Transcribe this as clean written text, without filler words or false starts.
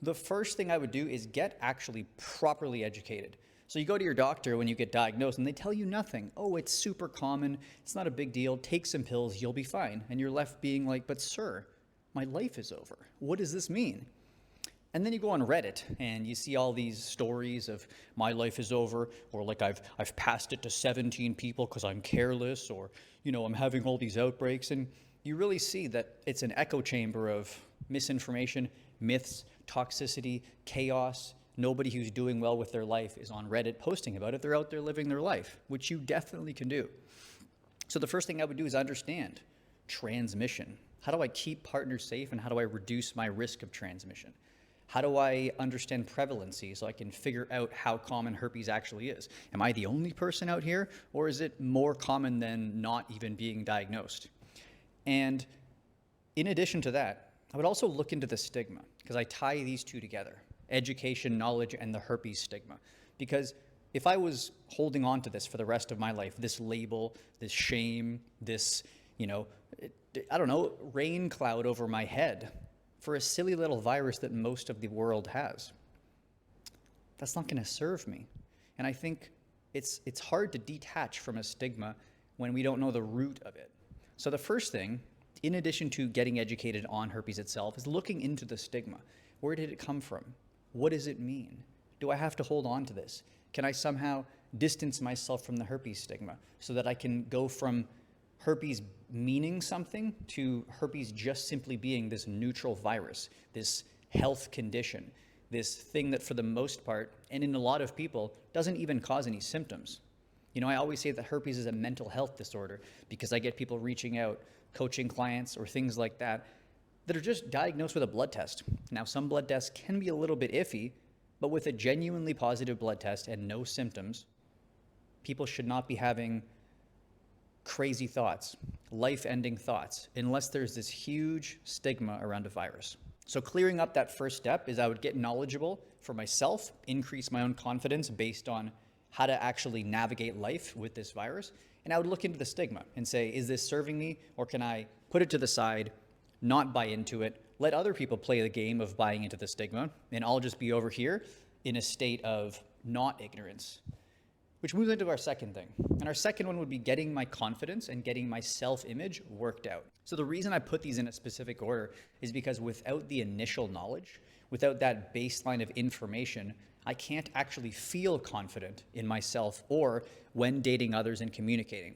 the first thing I would do is get actually properly educated. So you go to your doctor when you get diagnosed and they tell you nothing. Oh, it's super common. It's not a big deal. Take some pills, you'll be fine. And you're left being like, but sir, my life is over. What does this mean? And then you go on Reddit and you see all these stories of my life is over, or like I've passed it to 17 people because I'm careless, or I'm having all these outbreaks. And you really see that it's an echo chamber of misinformation, myths, toxicity, chaos. Nobody who's doing well with their life is on Reddit posting about it. They're out there living their life, which you definitely can do. So the first thing I would do is understand transmission. How do I keep partners safe, and how do I reduce my risk of transmission? How do I understand prevalency so I can figure out how common herpes actually is? Am I the only person out here, or is it more common than not even being diagnosed? And in addition to that, I would also look into the stigma, because I tie these two together: education, knowledge, and the herpes stigma. Because if I was holding on to this for the rest of my life, this label, this shame, this, rain cloud over my head for a silly little virus that most of the world has, that's not going to serve me. And I think it's hard to detach from a stigma when we don't know the root of it. So the first thing, in addition to getting educated on herpes itself, is looking into the stigma. Where did it come from? What does it mean? Do I have to hold on to this? Can I somehow distance myself from the herpes stigma so that I can go from herpes meaning something to herpes just simply being this neutral virus, this health condition, this thing that for the most part, and in a lot of people, doesn't even cause any symptoms. I always say that herpes is a mental health disorder because I get people reaching out, coaching clients or things like that are just diagnosed with a blood test. Now, some blood tests can be a little bit iffy, but with a genuinely positive blood test and no symptoms, people should not be having crazy thoughts, life-ending thoughts, unless there's this huge stigma around a virus. So clearing up that first step is I would get knowledgeable for myself, increase my own confidence based on how to actually navigate life with this virus. And I would look into the stigma and say, is this serving me, or can I put it to the side, not buy into it, let other people play the game of buying into the stigma, and I'll just be over here in a state of not ignorance. Which moves into our second thing. And our second one would be getting my confidence and getting my self-image worked out. So the reason I put these in a specific order is because without the initial knowledge, without that baseline of information, I can't actually feel confident in myself or when dating others and communicating.